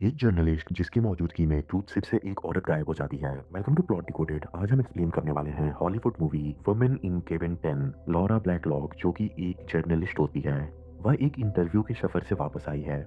एक जर्नलिस्ट जिसकी मौजूदगी में ट्रूथ सिप से एक औरत गायब हो जाती है। Welcome to plot Decoded. आज हम एक्सप्लेन करने वाले हैं Hollywood movie Women in Cabin 10। Laura Blacklock जो कि एक जर्नलिस्ट होती है, वह एक इंटरव्यू के सफर से वापस आई है।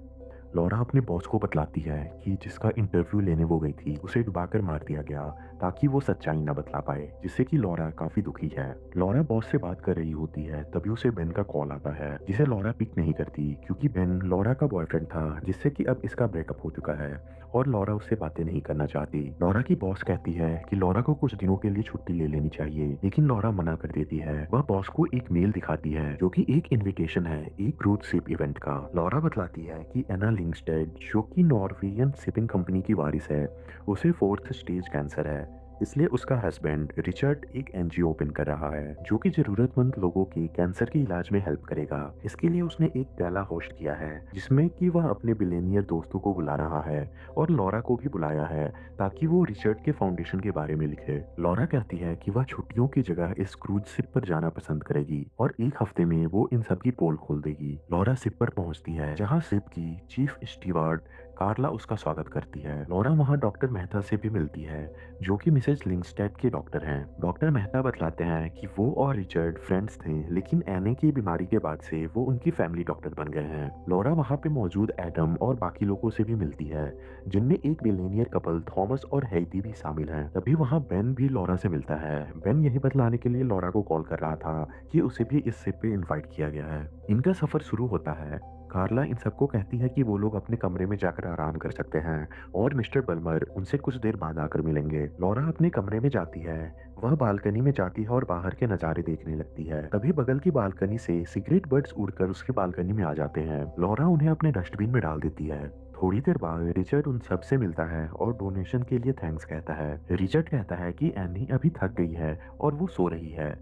लॉरा अपने बॉस को बतलाती है कि जिसका इंटरव्यू लेने वो गई थी उसे डुबाकर मार दिया गया ताकि वो सच्चाई न बतला पाए, जिससे कि लॉरा काफी दुखी है। लॉरा बॉस से बात कर रही होती है, तभी उसे बेन का कॉल आता है जिसे लॉरा पिक नहीं करती क्योंकि बेन लॉरा का बॉयफ्रेंड था, जिससे कि अब इसका ब्रेकअप हो चुका है और लॉरा उससे बातें नहीं करना चाहती। लॉरा की बॉस कहती है कि लॉरा को कुछ दिनों के लिए छुट्टी ले लेनी चाहिए, लेकिन लॉरा मना कर देती है। वह बॉस को एक मेल दिखाती है जो कि एक इनविटेशन है एक क्रूज शिप इवेंट का। लॉरा बतलाती है कि एना लिंगस्टेड जो कि नॉर्वेजियन शिपिंग कंपनी की वारिस है, उसे फोर्थ स्टेज कैंसर है, इसलिए उसका हस्बैंड रिचर्ड एक एनजीओ ओपन कर रहा है जो कि जरूरतमंद लोगों के कैंसर के इलाज में हेल्प करेगा। इसके लिए उसने एक गैला होस्ट किया है जिसमें कि वह अपने बिलियनियर दोस्तों को बुला रहा है और लॉरा को भी बुलाया है ताकि वो रिचर्ड के फाउंडेशन के बारे में लिखे। लॉरा कहती है कि वह छुट्टियों की जगह इस क्रूज शिप पर जाना पसंद करेगी और एक हफ्ते में वो इन सब की पोल खोल देगी। लॉरा शिप पर पहुंचती है जहां शिप की चीफ स्टीवर्ड कार्ला उसका स्वागत करती है। लॉरा वहां डॉक्टर मेहता से भी मिलती है जो कि मिसेज लिंगस्टेड के डॉक्टर हैं। डॉक्टर मेहता बतलाते हैं कि वो और रिचर्ड फ्रेंड्स थे, लेकिन एने की बीमारी के बाद से वो उनकी फैमिली डॉक्टर बन गए हैं। लॉरा वहां पे मौजूद एडम और बाकी लोगों से भी मिलती है, जिनमें एक बिलियनियर कपल थॉमस और हेidi भी शामिल हैं। तभी वहां बेन भी लॉरा से मिलता है। बेन यही बतलाने के लिए लॉरा को कॉल कर रहा था कि उसे भी इस शिप पे इनवाइट किया गया है। इनका सफर शुरू होता है। कार्ला इन सबको कहती है कि वो लोग अपने कमरे में जाकर आराम कर सकते हैं और मिस्टर बल्मर उनसे कुछ देर बाद आकर मिलेंगे। लॉरा अपने कमरे में जाती है। वह बालकनी में जाती है और बाहर के नज़ारे देखने लगती है। तभी बगल की बालकनी से सिगरेट बर्ड्स उड़कर उसके बालकनी में आ जाते हैं। लॉरा उन्हें अपने डस्टबिन में डाल देती है। थोड़ी देर बाद रिचर्ड उन सब से मिलता है और डोनेशन के लिए थैंक्स कहता है। रिचर्ड कहता है कि एनी अभी थक गई है और वो सो रही है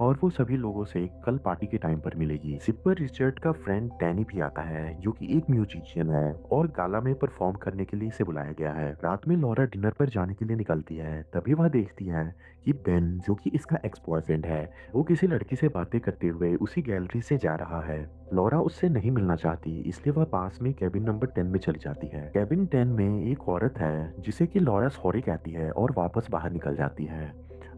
और वो सभी लोगों से कल पार्टी के टाइम पर मिलेगी। शिप पर रिचर्ड का फ्रेंड डैनी भी आता है जो कि एक म्यूजिशियन है और गाला में परफॉर्म करने के लिए इसे बुलाया गया है। रात में लॉरा डिनर पर जाने के लिए निकलती है। तभी वह देखती है कि बेन जो कि इसका एक्स बॉयफ्रेंड है, वो किसी लड़की से बातें करते हुए उसी गैलरी से जा रहा है। लॉरा उससे नहीं मिलना चाहती, इसलिए वह पास में कैबिन नंबर 10 में चली जाती है। कैबिन 10 में एक औरत है जिसे कि लॉरा सॉरी कहती है और वापस बाहर निकल जाती है।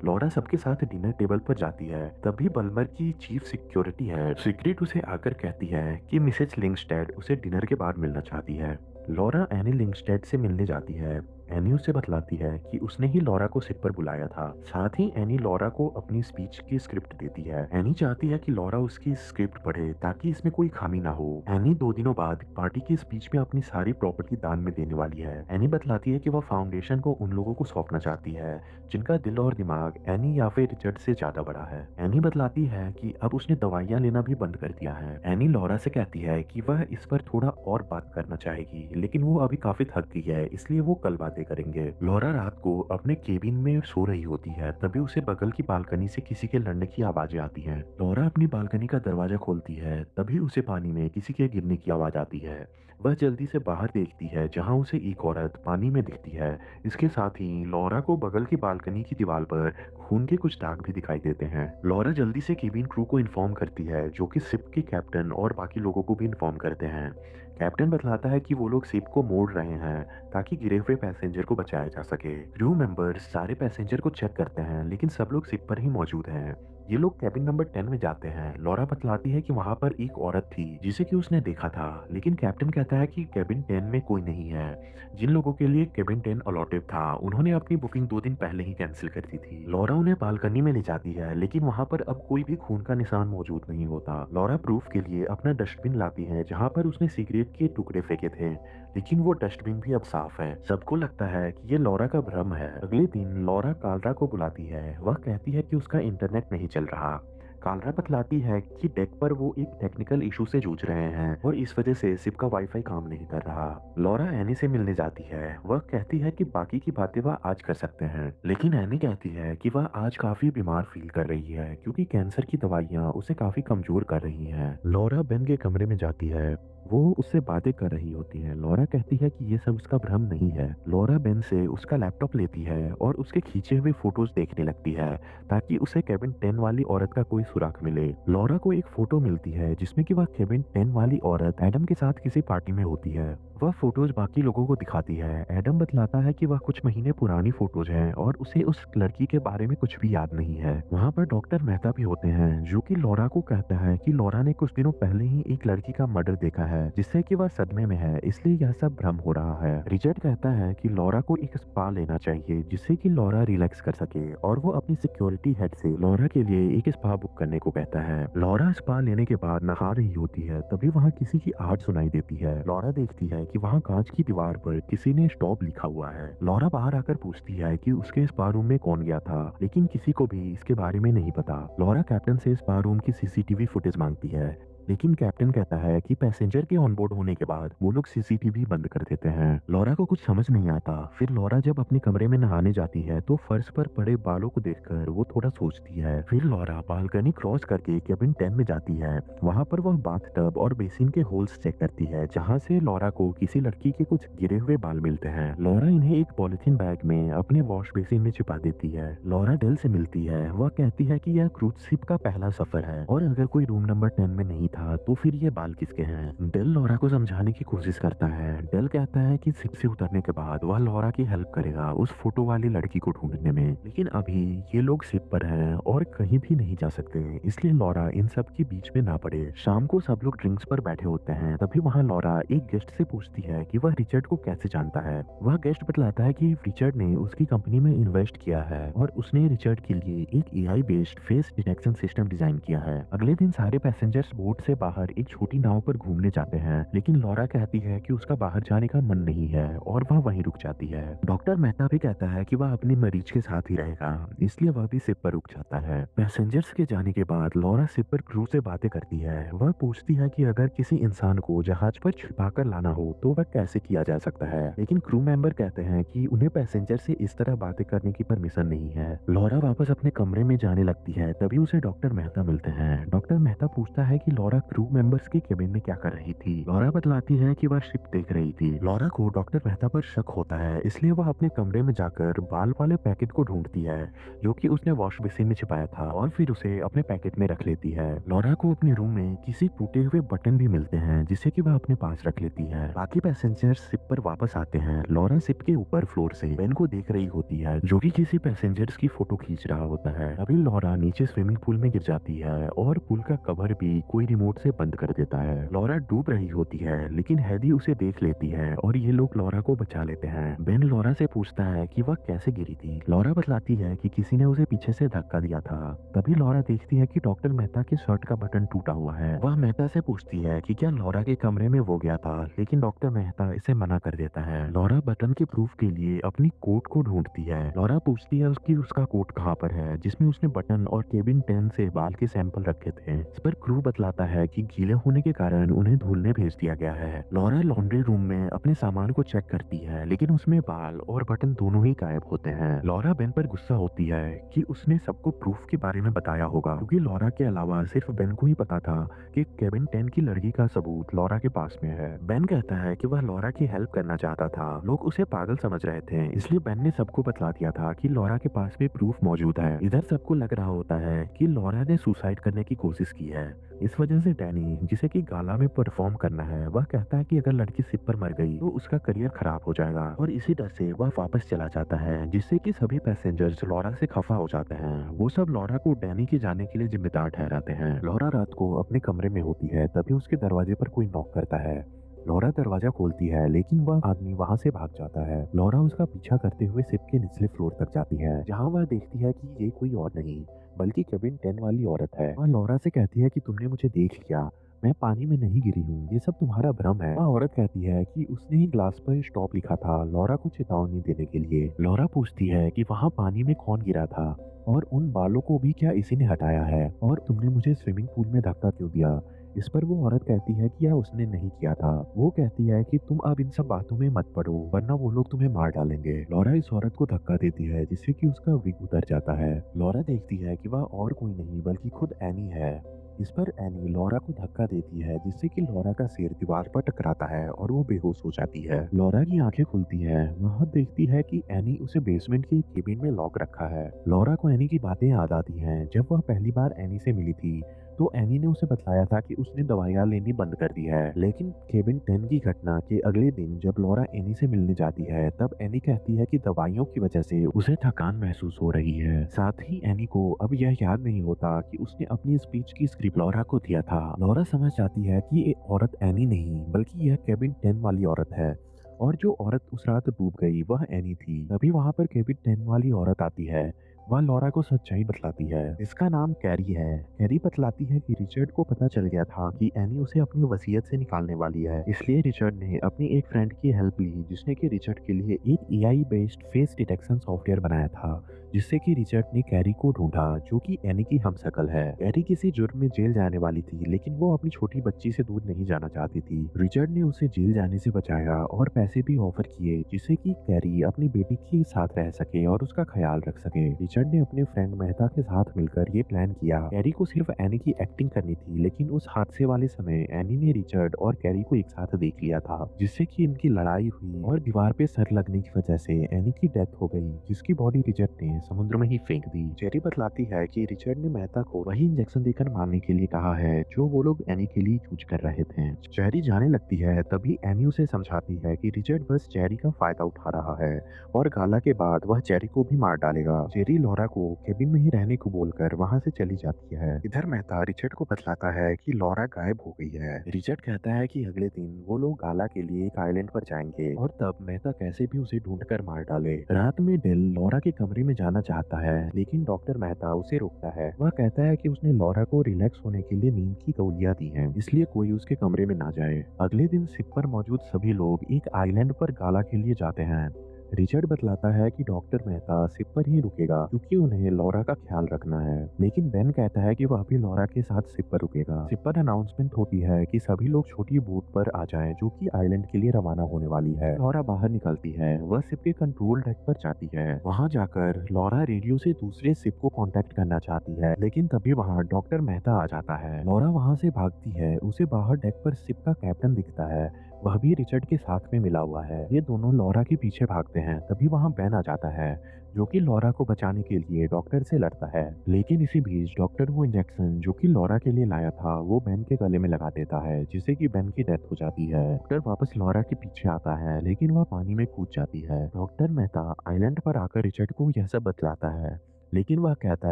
लॉरा सबके साथ डिनर टेबल पर जाती है। तभी बल्मर की चीफ सिक्योरिटी है सीक्रेट उसे आकर कहती है कि मिसेज लिंगस्टेड उसे डिनर के बाद मिलना चाहती है। लॉरा एनी लिंगस्टेड से मिलने जाती है। एनी उसे बतलाती है कि उसने ही लॉरा को सिप पर बुलाया था। साथ ही एनी लॉरा को अपनी स्पीच की स्क्रिप्ट देती है। एनी चाहती है कि लॉरा उसकी स्क्रिप्ट पढ़े ताकि इसमें कोई खामी ना हो। एनी 2 दिनों बाद पार्टी की स्पीच में अपनी सारी प्रॉपर्टी दान में देने वाली है। एनी बतलाती है कि वह फाउंडेशन को उन लोगों को सौंपना चाहती है जिनका दिल और दिमाग एनी या फिर रिचर्ड से ज्यादा बड़ा है। एनी बतलाती है कि अब उसने दवाइयां लेना भी बंद कर दिया है। एनी लॉरा से कहती है कि वह इस पर थोड़ा और बात करना चाहेगी, लेकिन वो अभी काफी थक गई है, इसलिए वो कल बातें करेंगे। लॉरा रात को अपने केबिन में सो रही होती है। तभी उसे बगल की बालकनी से किसी के लड़ने की आवाजें आती हैं। लॉरा अपनी बालकनी का दरवाजा खोलती है। तभी उसे पानी में किसी के गिरने की आवाज आती है। वह जल्दी से बाहर देखती है जहां उसे एक औरत पानी में दिखती है। इसके साथ ही लॉरा को बगल की बालकनी की दीवार पर खून के कुछ दाग भी दिखाई देते हैं। लॉरा जल्दी से केबिन क्रू को इन्फॉर्म करती है जो कि शिप के कैप्टन और बाकी लोगों को भी इन्फॉर्म करते हैं। कैप्टन बतलाता है कि वो लोग शिप को मोड़ रहे हैं ताकि गिरे हुए पैसेंजर को बचाया जा सके। क्रू मेंबर्स सारे पैसेंजर को चेक करते हैं, लेकिन सब लोग शिप पर ही मौजूद हैं। ये लोग कैबिन नंबर 10 में जाते हैं। लॉरा बतलाती है कि वहां पर एक औरत थी जिसे कि उसने देखा था, लेकिन कैप्टन कहता है कि कैबिन 10 में कोई नहीं है। जिन लोगों के लिए कैबिन 10 अलॉटेड था उन्होंने अपनी बुकिंग 2 दिन पहले ही कैंसिल कर दी थी। लॉरा उन्हें बालकनी में ले जाती है, लेकिन वहां पर अब कोई भी खून का निशान मौजूद नहीं होता। लॉरा प्रूफ के लिए अपना डस्टबिन लाती है जहां पर उसने सिगरेट के टुकड़े फेंके थे, लेकिन वो डस्टबिन भी अब साफ है। सबको लगता है कि ये लॉरा का भ्रम है। अगले दिन लॉरा कालरा को बुलाती है। वह कहती है कि उसका इंटरनेट नहीं चल रहा। कालरा बतलाती है कि डेक पर वो एक टेक्निकल इशू से जूझ रहे हैं और इस वजह से शिप का वाईफाई काम नहीं कर रहा। लॉरा एनी से मिलने जाती है। वह कहती है कि बाकी की बातें वह आज कर सकते हैं, लेकिन एनी कहती है कि वह आज काफी बीमार फील कर रही है क्योंकि कैंसर की दवाइयां उसे काफी कमजोर कर रही हैं। लॉरा बेन के कमरे में जाती है। वो उससे बातें कर रही होती है। लॉरा कहती है कि ये सब उसका भ्रम नहीं है। लॉरा बेन से उसका लैपटॉप लेती है और उसके खींचे हुए फोटोज देखने लगती है ताकि उसे केबिन 10 वाली औरत का कोई सुराग मिले। लॉरा को एक फोटो मिलती है जिसमें कि वह केबिन 10 वाली औरत एडम के साथ किसी पार्टी में होती है। वह फोटोज बाकी लोगों को दिखाती है। एडम बतलाता है कि वह कुछ महीने पुरानी फोटोज हैं और उसे उस लड़की के बारे में कुछ भी याद नहीं है। वहाँ पर डॉक्टर मेहता भी होते हैं जो कि लॉरा को कहता है कि लॉरा ने कुछ दिनों पहले ही एक लड़की का मर्डर देखा है जिससे कि वह सदमे में है, इसलिए यह सब भ्रम हो रहा है। रिचर्ड कहता है कि लॉरा को एक स्पा लेना चाहिए जिससे कि लॉरा रिलैक्स कर सके और वो अपनी सिक्योरिटी हेड से लॉरा के लिए एक स्पा बुक करने को कहता है। लॉरा स्पा लेने के बाद नहा रही होती है, तभी वहाँ किसी की आहट सुनाई देती है। लॉरा देखती है कि वहाँ कांच की दीवार पर किसी ने स्टॉप लिखा हुआ है। लॉरा बाहर आकर पूछती है कि उसके स्पा रूम में कौन गया था, लेकिन किसी को भी इसके बारे में नहीं पता। लॉरा कैप्टन से स्पा रूम की सीसीटीवी फुटेज मांगती है, लेकिन कैप्टन कहता है कि पैसेंजर के ऑनबोर्ड होने के बाद वो लोग सीसीटीवी बंद कर देते हैं। लॉरा को कुछ समझ नहीं आता। फिर लॉरा जब अपने कमरे में नहाने जाती है तो फर्श पर पड़े बालों को देखकर वो थोड़ा सोचती है। फिर लॉरा बालकनी क्रॉस करके केबिन 10 में जाती है। वहाँ पर वह बाथटब और बेसिन के होल्स चेक करती है जहाँ से लॉरा को किसी लड़की के कुछ गिरे हुए बाल मिलते हैं। लॉरा इन्हें एक पॉलिथीन बैग में अपने वॉश बेसिन में छिपा देती है। लॉरा डेल से मिलती है। वह कहती है कि यह क्रूज शिप का पहला सफर है और अगर कोई रूम नंबर 10 में नहीं था तो फिर ये बाल किसके हैं। डेल लॉरा को समझाने की कोशिश करता है। डेल कहता है कि शिप से उतरने के बाद वह लॉरा की हेल्प करेगा उस फोटो वाली लड़की को ढूंढने में, लेकिन अभी ये लोग शिप पर हैं और कहीं भी नहीं जा सकते, इसलिए लॉरा इन सब के बीच में ना पड़े। शाम को सब लोग ड्रिंक्स पर बैठे होते हैं, तभी वहाँ लॉरा एक गेस्ट से पूछती है कि वह रिचर्ड को कैसे जानता है। वह गेस्ट बतलाता है कि रिचर्ड ने उसकी कंपनी में इन्वेस्ट किया है और उसने रिचर्ड के लिए एक AI based face detection system design किया है। अगले दिन सारे पैसेंजर्स बोट से बाहर एक छोटी नाव पर घूमने जाते हैं, लेकिन लॉरा कहती है कि उसका बाहर जाने का मन नहीं है और वह वहीं रुक जाती है। डॉक्टर मेहता भी कहता है कि वह अपनी मरीज के साथ ही रहेगा, इसलिए वह भी शिप पर रुक जाता है। पैसेंजर्स के जाने के बाद लॉरा शिप पर क्रू से बातें करती है। वह पूछती है कि अगर किसी इंसान को जहाज पर छिपा कर लाना हो तो वह कैसे किया जा सकता है, लेकिन क्रू मेंबर कहते हैं कि उन्हें पैसेंजर से इस तरह बातें करने की परमिशन नहीं है। लॉरा वापस अपने कमरे में जाने लगती है, तभी उसे डॉक्टर मेहता मिलते हैं। डॉक्टर मेहता पूछता है कि लॉरा क्रू मेंबर्स के केबिन में क्या कर रही थी। लॉरा बतलाती है कि वह शिप देख रही थी। लॉरा को डॉक्टर मेहता पर शक होता है, इसलिए वह अपने कमरे में जाकर बाल वाले पैकेट को ढूंढती है जो कि उसने वॉश बेसिन में छिपाया था और फिर उसे अपने पैकेट में रख लेती है। लॉरा को अपने रूम में किसी टूटे हुए बटन भी मिलते हैं जिसे कि वह अपने पास रख लेती है। बाकी पैसेंजर शिप पर वापस आते हैं। लॉरा शिप के ऊपर फ्लोर से बेन को देख रही होती है जो कि किसी पैसेंजर्स की फोटो खींच रहा होता है। अभी लॉरा नीचे स्विमिंग पूल में गिर जाती है और पूल का कवर भी कोई रिमोट से बंद कर देता है। लॉरा डूब रही होती है, लेकिन हैदी उसे देख लेती है और ये लोग लॉरा को बचा लेते हैं। बेन लॉरा से पूछता है कि वह कैसे गिरी थी। लॉरा बतलाती है कि किसी ने उसे पीछे से धक्का दिया था। तभी लॉरा देखती है कि डॉक्टर मेहता के शर्ट का बटन टूटा हुआ है। वह मेहता से पूछती है कि क्या लॉरा के कमरे में वो गया था, लेकिन डॉक्टर मेहता इसे मना कर देता है। लॉरा बटन के प्रूफ के लिए अपनी कोट को ढूंढती है। लॉरा पूछती है उसका कोट कहाँ पर है जिसमें उसने बटन और केबिन 10 से बाल के सैंपल रखे थे। इस पर क्रू बतलाता है कि गीले होने के कारण उन्हें धुलने भेज दिया गया है। लॉरा लॉन्ड्री रूम में अपने सामान को चेक करती है, लेकिन उसमें बाल और बटन दोनों ही गायब होते हैं। लॉरा बेन पर गुस्सा होती है कि उसने सबको प्रूफ के बारे में बताया होगा, क्योंकि लॉरा के अलावा सिर्फ बेन को ही पता था कि केबिन 10 की लड़की का सबूत लॉरा के पास में है। बेन कहता है कि वह लॉरा की हेल्प करना चाहता था। लोग उसे पागल समझ रहे थे, इसलिए बेन ने सबको बतला दिया था कि लॉरा के पास में प्रूफ मौजूद है। इधर सबको लग रहा होता है कि लॉरा ने सुसाइड करने की कोशिश की है। इस वजह से डैनी, जिसे कि गाला में परफॉर्म करना है, वह कहता है कि अगर लड़की शिप पर मर गई तो उसका करियर खराब हो जाएगा और इसी डर से वह वापस चला जाता है, जिससे कि सभी पैसेंजर्स लॉरा से खफा हो जाते हैं। वो सब लॉरा को डैनी के जाने के लिए जिम्मेदार ठहराते हैं। लॉरा रात को अपने कमरे में होती है, तभी उसके दरवाजे पर कोई नॉक करता है। लॉरा दरवाजा खोलती है, लेकिन वह आदमी वहां से भाग जाता है। लॉरा उसका पीछा करते हुए शिप के निचले फ्लोर तक जाती है, जहां वह देखती है कि ये कोई और नहीं बल्कि केबिन 10 वाली औरत है। वह लॉरा से कहती है कि तुमने मुझे देख लिया, मैं पानी में नहीं गिरी हूँ, ये सब तुम्हारा भ्रम है। वह औरत कहती है कि उसने ही ग्लास पर स्टॉप लिखा था लॉरा को चेतावनी देने के लिए। लॉरा पूछती है कि वहाँ पानी में कौन गिरा था और उन बालों को भी क्या इसी ने हटाया है, और तुमने मुझे स्विमिंग पूल में धक्का क्यों दिया। इस पर वो औरत कहती है कि यह उसने नहीं किया था। वो कहती है कि तुम अब इन सब बातों में मत पड़ो, वरना वो लोग तुम्हें मार डालेंगे। लॉरा इस औरत को धक्का देती है, जिससे कि उसका विग उतर जाता है। लॉरा देखती है कि वह और कोई नहीं बल्कि खुद एनी है। इस पर एनी लॉरा को धक्का देती है, जिससे कि लॉरा का सिर दीवार पर टकराता है और वो बेहोश हो जाती है। लॉरा की आंखें खुलती है। वह देखती है कि एनी उसे बेसमेंट के केबिन में लॉक रखा है। लॉरा को एनी की बातें याद आती हैं। जब वह पहली बार एनी से मिली थी तो एनी ने उसे बताया था कि उसने दवाइयाँ लेनी बंद कर दी है। लेकिन केविन 10 की घटना के अगले दिन जब लॉरा एनी से मिलने जाती है, तब एनी कहती है कि दवाइयों की वजह से उसे थकान महसूस हो रही है। साथ ही एनी को अब यह याद नहीं होता कि उसने अपनी स्पीच की स्क्रिप्ट लॉरा को दिया था। लॉरा समझ जाती है कि ये औरत एनी नहीं बल्कि यह केविन 10 वाली औरत है, और जो औरत उस रात डूब गई वह एनी थी। तभी वहां पर केविन 10 वाली औरत आती है। वह लॉरा को सच्चाई बतलाती है। इसका नाम कैरी है। कैरी बतलाती है कि रिचर्ड को पता चल गया था कि एनी उसे अपनी वसीयत से निकालने वाली है, इसलिए रिचर्ड ने अपनी एक फ्रेंड की हेल्प ली जिसने कि रिचर्ड के लिए एक AI based face detection software बनाया था, जिससे कि रिचर्ड ने कैरी को ढूंढा जो कि एनी की हमशक्ल है। कैरी किसी जुर्म में जेल जाने वाली थी, लेकिन वो अपनी छोटी बच्ची से दूर नहीं जाना चाहती थी। रिचर्ड ने उसे जेल जाने से बचाया और पैसे भी ऑफर किए जिससे कि कैरी अपनी बेटी के साथ रह सके और उसका ख्याल रख सके। रिचर्ड ने अपने फ्रेंड मेहता के साथ मिलकर ये प्लान किया। कैरी को सिर्फ एनी की एक्टिंग करनी थी, लेकिन उस हादसे वाले समय एनी ने रिचर्ड और कैरी को एक साथ देख लिया था, जिससे कि इनकी लड़ाई हुई और दीवार पे सर लगने की वजह से एनी की डेथ हो गई, जिसकी बॉडी रिचर्ड ने समुद्र में ही फेंक दी। जेरी बतलाती है कि रिचर्ड ने मेहता को वही इंजेक्शन देकर मारने के लिए कहा है जो वो लोग एनी के लिए यूज कर रहे थे। जेरी जाने लगती है, तभी एनी उसे समझाती है कि रिचर्ड बस जेरी का फायदा उठा रहा है और गाला के बाद वह जेरी को भी मार डालेगा। जेरी लॉरा को केबिन में ही रहने को बोलकर वहां से चली जाती है। इधर मेहता रिचर्ड को बतलाता है कि लॉरा गायब हो गई है। रिचर्ड कहता है कि अगले दिन वो लोग गाला के लिए एक आइलैंड पर जाएंगे और तब मेहता कैसे भी उसे ढूंढकर मार डाले। रात में डेल लॉरा के कमरे में जाना चाहता है, लेकिन डॉक्टर मेहता उसे रोकता है। वह कहता है कि उसने लॉरा को रिलैक्स होने के लिए नींद की गोलियां दी हैं, इसलिए कोई उसके कमरे में ना जाए। अगले दिन शिप पर मौजूद सभी लोग एक आइलैंड पर गाला के लिए जाते हैं। रिचर्ड बतलाता है कि डॉक्टर मेहता शिप पर ही रुकेगा क्योंकि उन्हें लॉरा का ख्याल रखना है, लेकिन बेन कहता है कि वह भी लॉरा के साथ शिप पर रुकेगा। शिप पर अनाउंसमेंट होती है कि सभी लोग छोटी बोट पर आ जाएं जो कि आइलैंड के लिए रवाना होने वाली है। लॉरा बाहर निकलती है। वह शिप के कंट्रोल डेक पर जाती है। वहां जाकर लॉरा रेडियो से दूसरे शिप को कांटेक्ट करना चाहती है, लेकिन तभी वहां डॉक्टर मेहता आ जाता है। लॉरा वहां से भागती है। उसे बाहर डेक पर शिप का कैप्टन दिखता है, वह भी रिचर्ड के साथ में मिला हुआ है। ये दोनों लॉरा के पीछे भागते हैं। तभी वहां बेन आ जाता है जो कि लॉरा को बचाने के लिए डॉक्टर से लड़ता है, लेकिन इसी बीच डॉक्टर वो इंजेक्शन जो कि लॉरा के लिए लाया था वो बेन के गले में लगा देता है, जिससे कि बेन की डेथ हो जाती है। डॉक्टर वापस लॉरा के पीछे आता है, लेकिन वह पानी में कूद जाती है। डॉक्टर मेहता आइलैंड पर आकर रिचर्ड को यह सब बतलाता है, लेकिन वह कहता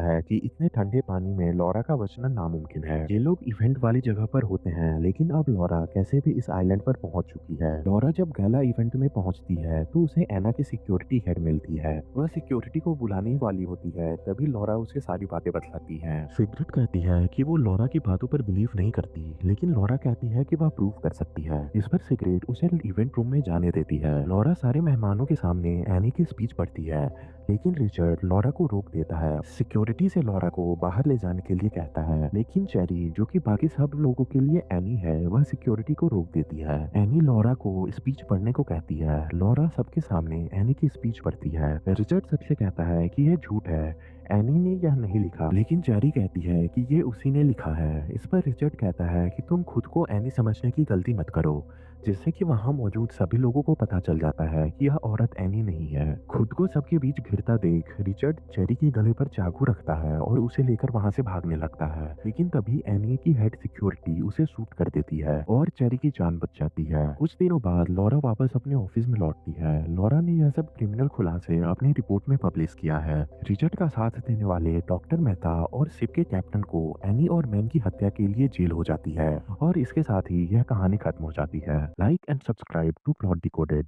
है कि इतने ठंडे पानी में लॉरा का बचना नामुमकिन है। ये लोग इवेंट वाली जगह पर होते हैं, लेकिन अब लॉरा कैसे भी इस आइलैंड पर पहुंच चुकी है। लॉरा जब गाला इवेंट में पहुंचती है तो उसे एना की सिक्योरिटी हेड मिलती है। वह सिक्योरिटी को बुलाने वाली होती है, तभी लॉरा उसे सारी बातें बतलाती है। सिगरेट कहती है कि वो लॉरा की बातों पर बिलीव नहीं करती, लेकिन लॉरा कहती है कि वह प्रूव कर सकती है। इस पर सिगरेट उसे इवेंट रूम में जाने देती है। लॉरा सारे मेहमानों के सामने एनी की स्पीच पढ़ती है, लेकिन रिचर्ड लॉरा को रोक देता है। सिक्योरिटी से लॉरा को बाहर ले जाने के लिए कहता है, लेकिन चेरी जो कि बाकी सब लोगों के लिए एनी है, वह सिक्योरिटी को रोक देती है। एनी लॉरा को स्पीच पढ़ने को कहती है। लॉरा सबके सामने एनी की स्पीच पढ़ती है। रिचर्ड सबसे कहता है कि यह झूठ है, एनी ने यह नहीं लिखा, लेकिन चेरी कहती है कि ये उसी ने लिखा है। इस पर रिचर्ड कहता है कि तुम खुद को एनी समझने की गलती मत करो, जिससे कि वहां मौजूद सभी लोगों को पता चल जाता है कि यह औरत एनी नहीं है। खुद को सबके बीच घिरता देख रिचर्ड चेरी के गले पर चाकू रखता है और उसे लेकर वहां से भागने लगता है, लेकिन तभी एनी की हेड सिक्योरिटी उसे शूट कर देती है और चेरी की जान बच जाती है। कुछ दिनों बाद लॉरा वापस अपने ऑफिस में लौटती है। लॉरा ने यह सब क्रिमिनल खुलासे अपनी रिपोर्ट में पब्लिश किया है। रिचर्ड का साथ देने वाले डॉक्टर मेहता और शिप के कैप्टन को एनी और मैन की हत्या के लिए जेल हो जाती है, और इसके साथ ही यह कहानी खत्म हो जाती है। Like and subscribe to plot decoded.